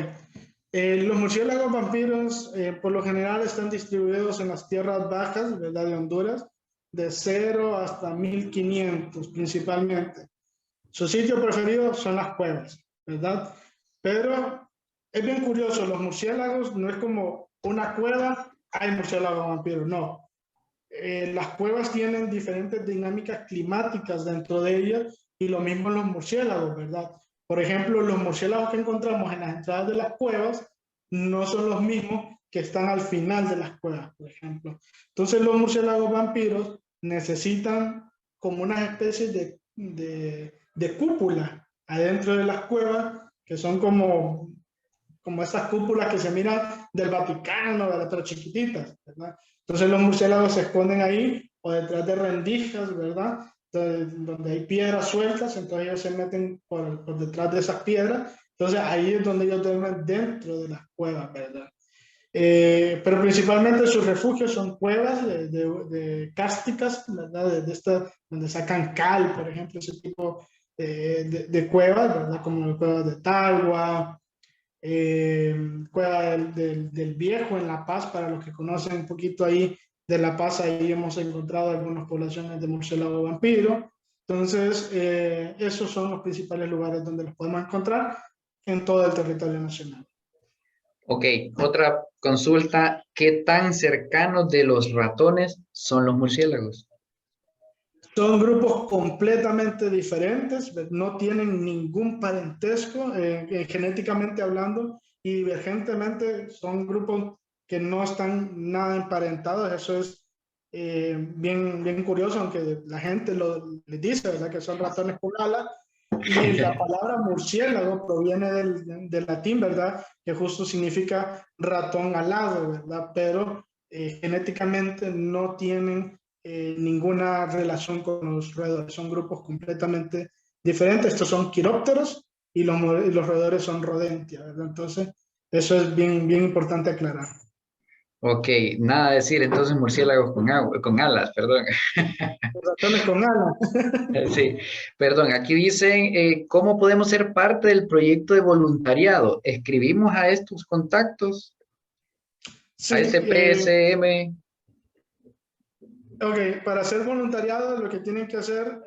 Los murciélagos vampiros por lo general están distribuidos en las tierras bajas, ¿verdad? De Honduras, de 0 hasta 1500 principalmente. Su sitio preferido son las cuevas, ¿verdad? Pero es bien curioso, los murciélagos no es como una cueva, hay murciélagos vampiros, no. Las cuevas tienen diferentes dinámicas climáticas dentro de ellas y lo mismo los murciélagos, ¿verdad? Por ejemplo, los murciélagos que encontramos en las entradas de las cuevas no son los mismos que están al final de las cuevas, por ejemplo. Entonces los murciélagos vampiros necesitan como unas especies de cúpula adentro de las cuevas, que son como esas cúpulas que se miran del Vaticano, ¿verdad? Pero chiquititas, ¿verdad? Entonces los murciélagos se esconden ahí o detrás de rendijas, ¿verdad? entonces, donde hay piedras sueltas, entonces ellos se meten por detrás de esas piedras, entonces ahí es donde ellos duermen dentro de las cuevas, ¿verdad? Pero principalmente sus refugios son cuevas de cársticas, ¿verdad? Donde sacan cal, por ejemplo, ese tipo de cuevas, ¿verdad? Como las cuevas de Tagua, Cueva del Viejo en La Paz, para los que conocen un poquito ahí de La Paz, ahí hemos encontrado algunas poblaciones de murciélago vampiro. Entonces, esos son los principales lugares donde los podemos encontrar en todo el territorio nacional.
Ok, otra consulta. ¿Qué tan cercanos de los ratones son los murciélagos?
Son grupos completamente diferentes, no tienen ningún parentesco genéticamente hablando y divergentemente son grupos que no están nada emparentados. Eso es bien curioso, aunque la gente les dice, ¿verdad?, que son ratones con alas. Y la palabra murciélago proviene del latín, ¿verdad?, que justo significa ratón alado, ¿verdad? Pero genéticamente no tienen ninguna relación con los roedores. Son grupos completamente diferentes. Estos son quirópteros y los roedores son rodentia, ¿verdad? Entonces, eso es bien importante aclarar.
Ok, nada decir entonces murciélagos con alas, perdón.
Los ratones con alas.
Sí, perdón, aquí dicen, ¿cómo podemos ser parte del proyecto de voluntariado? ¿Escribimos a estos contactos? A
Sí,
este PSM.
ok, para hacer voluntariado lo que tienen que hacer,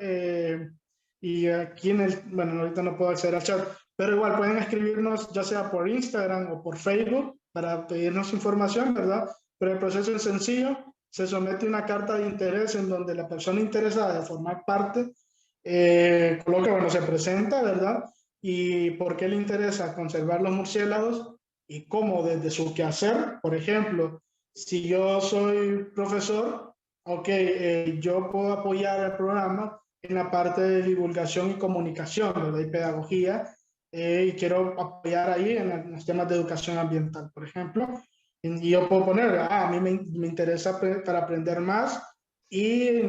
y aquí bueno, ahorita no puedo acceder al chat, pero igual pueden escribirnos ya sea por Instagram o por Facebook para pedirnos información, ¿verdad? Pero el proceso es sencillo, se somete una carta de interés en donde la persona interesada de formar parte coloca, bueno, se presenta, ¿verdad? Y por qué le interesa conservar los murciélagos y cómo desde su quehacer, por ejemplo, si yo soy profesor, ok, yo puedo apoyar el programa en la parte de divulgación y comunicación, ¿verdad? Y pedagogía, y quiero apoyar ahí en los temas de educación ambiental, por ejemplo. Y yo puedo poner, a mí me interesa para aprender más y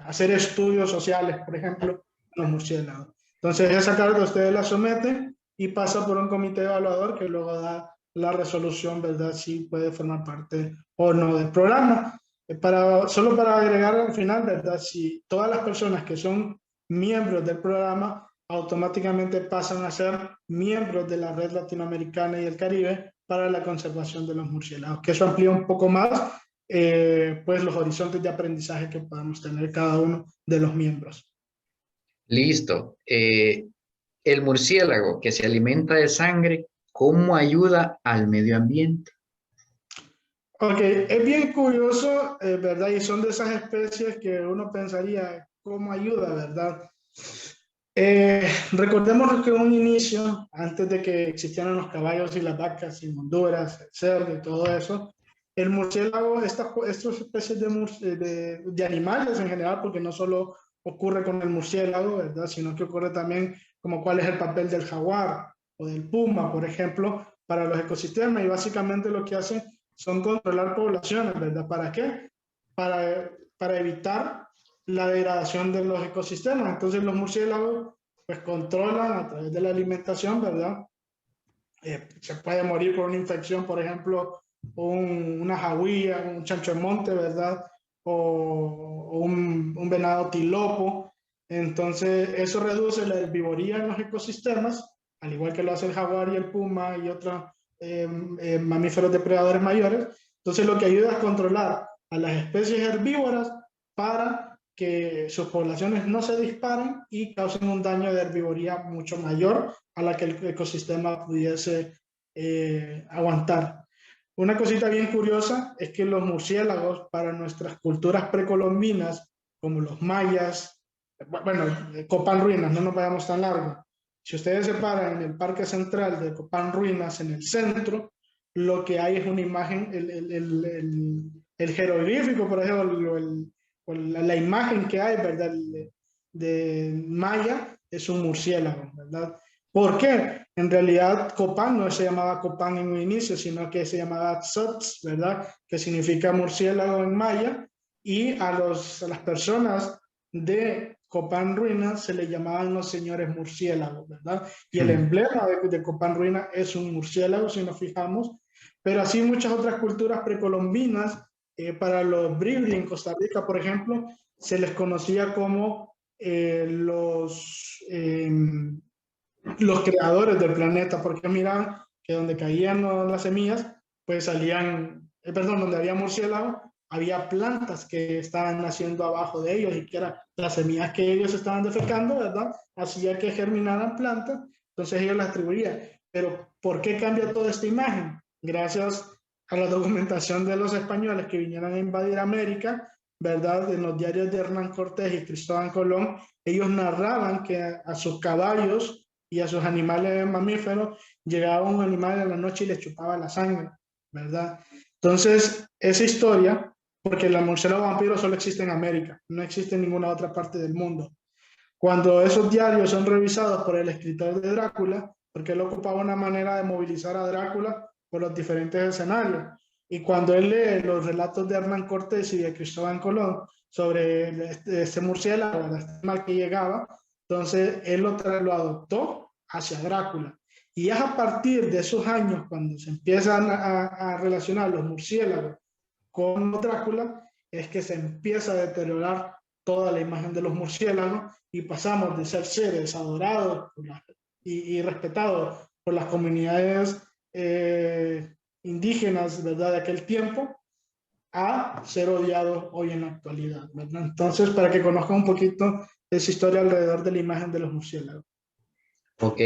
hacer estudios sociales, por ejemplo, en los murciélagos. Entonces, esa carta ustedes la someten y pasa por un comité evaluador que luego da la resolución, ¿verdad? Si puede formar parte o no del programa. Solo para agregar al final, ¿verdad? Si todas las personas que son miembros del programa automáticamente pasan a ser miembros de la Red Latinoamericana y el Caribe para la conservación de los murciélagos, que eso amplía un poco más pues los horizontes de aprendizaje que podamos tener cada uno de los miembros.
Listo. El murciélago que se alimenta de sangre, ¿cómo ayuda al medio ambiente?
Ok, es bien curioso, ¿verdad? Y son de esas especies que uno pensaría, ¿cómo ayuda, verdad? Recordemos que en un inicio, antes de que existieran los caballos y las vacas y Honduras, el cerdo y todo eso, el murciélago, estas especies de animales en general, porque no solo ocurre con el murciélago, ¿verdad? Sino que ocurre también como cuál es el papel del jaguar o del puma, por ejemplo, para los ecosistemas. Y básicamente lo que hacen son controlar poblaciones, ¿verdad? ¿Para qué? Para evitar la degradación de los ecosistemas. Entonces los murciélagos pues controlan a través de la alimentación, ¿verdad? Se puede morir por una infección, por ejemplo, una jauía, un chancho de monte, ¿verdad? O un venado tilopo. Entonces eso reduce la herbivoría en los ecosistemas, al igual que lo hace el jaguar y el puma y otros mamíferos depredadores mayores. Entonces lo que ayuda es controlar a las especies herbívoras para que sus poblaciones no se disparen y causen un daño de herbivoría mucho mayor a la que el ecosistema pudiese aguantar. Una cosita bien curiosa es que los murciélagos para nuestras culturas precolombinas, como los mayas, bueno, Copán Ruinas, no nos vayamos tan largo. Si ustedes se paran en el Parque Central de Copán Ruinas, en el centro, lo que hay es una imagen, el jeroglífico, por ejemplo, la imagen que hay, ¿verdad? De Maya es un murciélago, ¿verdad? ¿Por qué? En realidad Copán no se llamaba Copán en un inicio, sino que se llamaba Tzotz, ¿verdad? Que significa murciélago en maya, y a las personas de Copán Ruina se le llamaban los señores murciélagos, ¿verdad? Y el
Hmm.
emblema de Copán Ruina es un murciélago, si nos fijamos, pero así muchas otras culturas precolombinas, para los Bribri en Costa Rica, por ejemplo, se les conocía como los creadores del planeta, porque miraban que donde caían las semillas, pues salían, perdón, donde había murciélagos, había plantas que estaban naciendo abajo de ellos y que eran las semillas que ellos estaban defecando, ¿verdad? Hacía que germinaran plantas, entonces ellos las atribuían. Pero ¿por qué cambia toda esta imagen? Gracias a la documentación de los españoles que vinieron a invadir América, ¿verdad? En los diarios de Hernán Cortés y Cristóbal Colón, ellos narraban que a sus caballos y a sus animales mamíferos llegaba un animal en la noche y les chupaba la sangre, ¿verdad? Entonces, esa historia, porque el murciélago vampiro solo existe en América, no existe en ninguna otra parte del mundo. Cuando esos diarios son revisados por el escritor de Drácula, porque él ocupaba una manera de movilizar a Drácula por los diferentes escenarios, y cuando él lee los relatos de Hernán Cortés y de Cristóbal Colón sobre este murciélago, este mal que llegaba, entonces él lo adoptó hacia Drácula. Y es a partir de esos años, cuando se empiezan a relacionar los murciélagos con Drácula, es que se empieza a deteriorar toda la imagen de los murciélagos y pasamos de ser seres adorados y respetados por las comunidades indígenas, ¿verdad?, de aquel tiempo, a ser odiados hoy en la actualidad, ¿verdad? Entonces, para que conozcan un poquito esa historia alrededor de la imagen de los murciélagos.
Ok,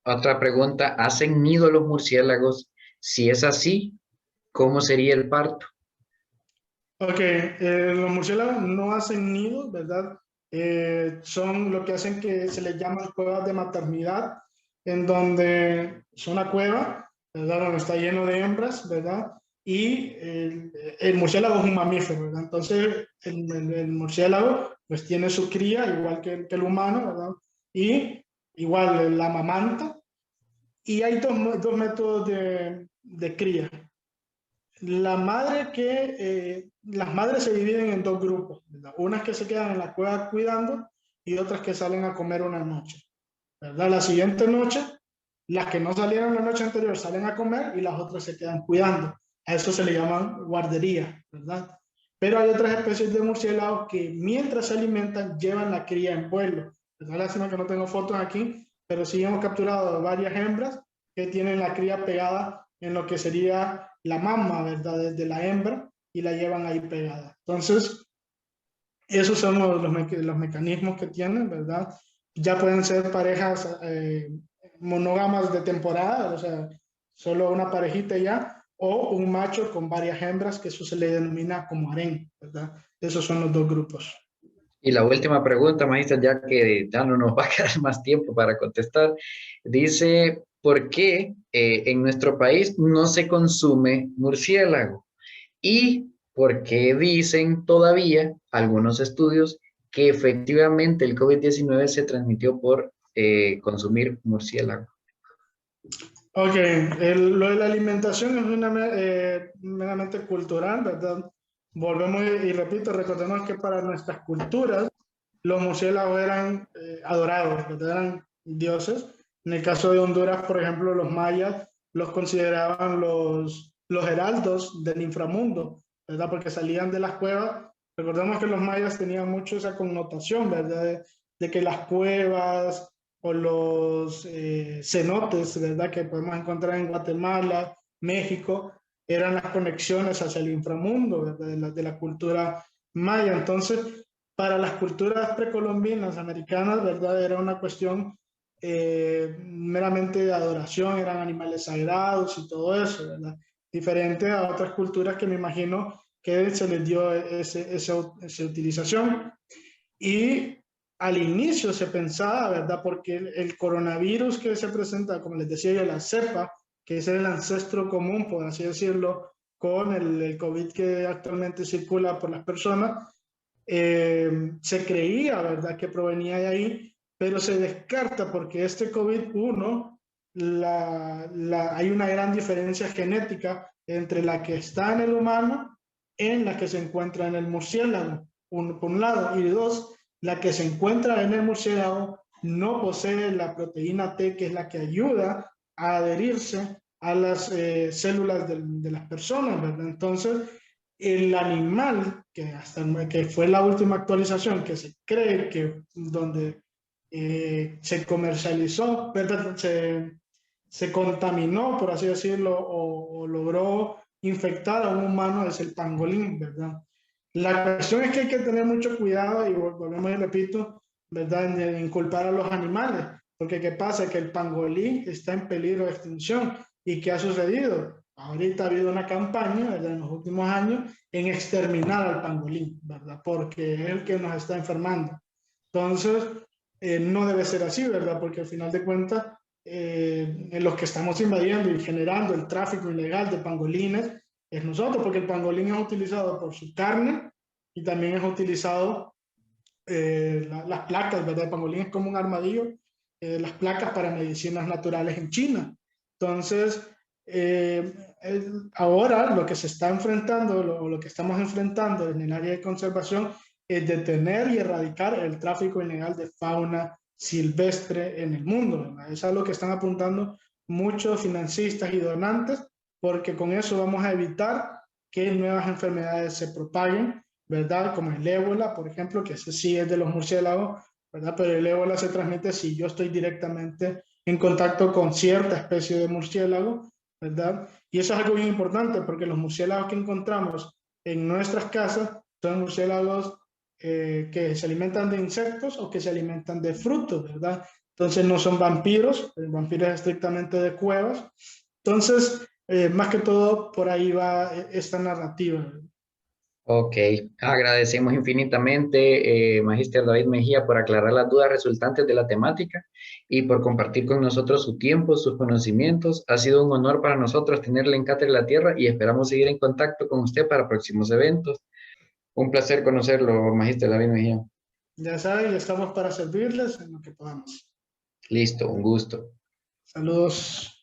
otra pregunta, ¿hacen nido los murciélagos? Si es así, ¿cómo sería el parto?
Ok, los murciélagos no hacen nidos, ¿verdad? Son lo que hacen que se les llama cuevas de maternidad, en donde es una cueva, ¿verdad? Donde está lleno de hembras, ¿verdad? Y el murciélago es un mamífero, ¿verdad? Entonces, el murciélago pues tiene su cría, igual que el humano, ¿verdad? Y igual la mamanta. Y hay dos métodos de cría. Las madres se dividen en dos grupos, ¿verdad? Unas que se quedan en la cueva cuidando y otras que salen a comer una noche, ¿verdad? La siguiente noche, las que no salieron la noche anterior salen a comer y las otras se quedan cuidando. A eso se le llaman guardería, ¿verdad? Pero hay otras especies de murciélagos que mientras se alimentan llevan la cría en vuelo. Es una lástima que no tengo fotos aquí, pero sí hemos capturado varias hembras que tienen la cría pegada en lo que sería la mama, ¿verdad? Desde la hembra y la llevan ahí pegada. Entonces, esos son los mecanismos que tienen, ¿verdad? Ya pueden ser parejas monógamas de temporada, o sea, solo una parejita ya, o un macho con varias hembras, que eso se le denomina como harén, ¿verdad? Esos son los dos grupos.
Y la última pregunta, maestra, ya que ya no nos va a quedar más tiempo para contestar, dice, ¿por qué en nuestro país no se consume murciélago? ¿Y por qué dicen todavía algunos estudios que efectivamente el COVID-19 se transmitió por consumir murciélago?
Ok, lo de la alimentación es meramente cultural, ¿verdad? Volvemos y repito, recordemos que para nuestras culturas los murciélagos eran adorados, ¿verdad? Eran dioses. En el caso de Honduras, por ejemplo, los mayas los consideraban los heraldos del inframundo, ¿verdad? Porque salían de las cuevas. Recordemos que los mayas tenían mucho esa connotación, ¿verdad? De que las cuevas o los cenotes, ¿verdad? Que podemos encontrar en Guatemala, México, eran las conexiones hacia el inframundo, ¿verdad? De la cultura maya. Entonces, para las culturas precolombinas americanas, ¿verdad? Era una cuestión meramente de adoración, eran animales sagrados y todo eso, ¿verdad? Diferente a otras culturas que me imagino que se les dio esa utilización. Y al inicio se pensaba, ¿verdad? Porque el coronavirus que se presenta, como les decía yo, la cepa, que es el ancestro común, por así decirlo, con el COVID que actualmente circula por las personas, se creía, ¿verdad?, que provenía de ahí, pero se descarta porque este COVID-1, hay una gran diferencia genética entre la que está en el humano en la que se encuentra en el murciélago. por un lado, y dos, la que se encuentra en el murciélago no posee la proteína T, que es la que ayuda a adherirse a las células de las personas, ¿verdad? Entonces, el animal, que fue la última actualización, que se cree que donde se comercializó, ¿verdad? Se contaminó, por así decirlo, o logró infectar a un humano, es el pangolín, ¿verdad? La cuestión es que hay que tener mucho cuidado, y volvemos y repito, ¿verdad? En culpar a los animales, porque ¿qué pasa? Que el pangolín está en peligro de extinción. ¿Y qué ha sucedido? Ahorita ha habido una campaña, ¿verdad? En los últimos años en exterminar al pangolín, ¿verdad? Porque es el que nos está enfermando. Entonces, no debe ser así, ¿verdad? Porque al final de cuentas, en los que estamos invadiendo y generando el tráfico ilegal de pangolines es nosotros, porque el pangolín es utilizado por su carne y también es utilizado las placas, ¿verdad? El pangolín es como un armadillo, las placas para medicinas naturales en China. Entonces, ahora lo que se está enfrentando, lo que estamos enfrentando en el área de conservación es detener y erradicar el tráfico ilegal de fauna silvestre en el mundo, ¿verdad? Es a lo que están apuntando muchos financistas y donantes, porque con eso vamos a evitar que nuevas enfermedades se propaguen, ¿verdad? Como el ébola, por ejemplo, que ese sí es de los murciélagos, ¿verdad? Pero el ébola se transmite si yo estoy directamente en contacto con cierta especie de murciélago, ¿verdad? Y eso es algo bien importante, porque los murciélagos que encontramos en nuestras casas son murciélagos que se alimentan de insectos o que se alimentan de frutos, ¿verdad? Entonces no son vampiros, el vampiro es estrictamente de cuevas. Entonces, más que todo, por ahí va esta narrativa.
Ok, agradecemos infinitamente, Magíster David Mejía, por aclarar las dudas resultantes de la temática y por compartir con nosotros su tiempo, sus conocimientos. Ha sido un honor para nosotros tenerle en Cátedra de la Tierra y esperamos seguir en contacto con usted para próximos eventos. Un placer conocerlo, Magíster David Mejía.
Ya saben, estamos para servirles en lo que podamos.
Listo, un gusto.
Saludos.